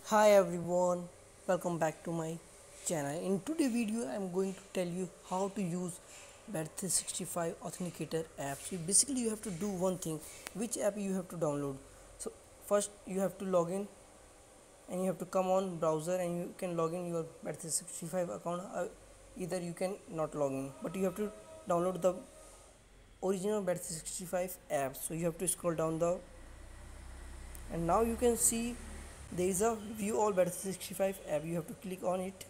Hi everyone, welcome back to my channel. In today's video I am going to tell you how to use Bet365 Authenticator app. So basically you have to do one thing, which app you have to download. So first you have to log in and you have to come on browser and you can log in your Bet365 account. Either you can not log in, but you have to download the original Bet365 app. So you have to scroll down the and now you can see there is a view all Bet365 app. You have to click on it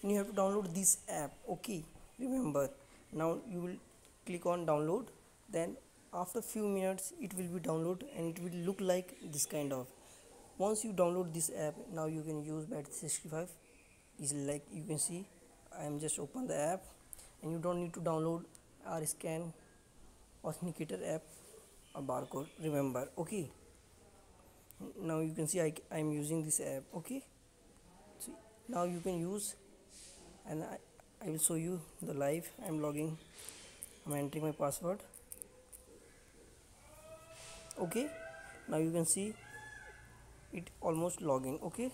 and you have to download this app. Okay, remember, now you will click on download, then after few minutes it will be download and it will look like this kind of. Once you download this app, now you can use Bet365 easily. Like you can see, I am just open the app and you don't need to download or scan authenticator app or barcode, remember. Okay, now you can see I am using this app. Okay, so now you can use and I will show you the live. I'm logging, I'm entering my password. Okay, now you can see it almost logging. Okay,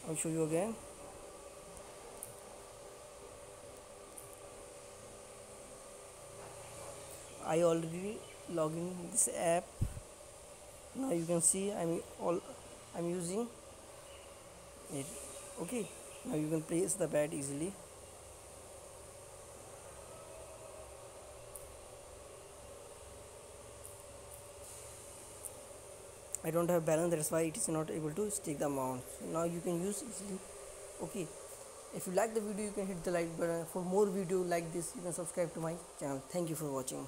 I'll show you again. I already logged in this app. Now you can see I'm using it. Okay, now you can place the bet easily. I don't have balance, that's why it is not able to stake the amount. So now you can use easily. Okay, if you like the video you can hit the like button. For more video like this you can subscribe to my channel. Thank you for watching.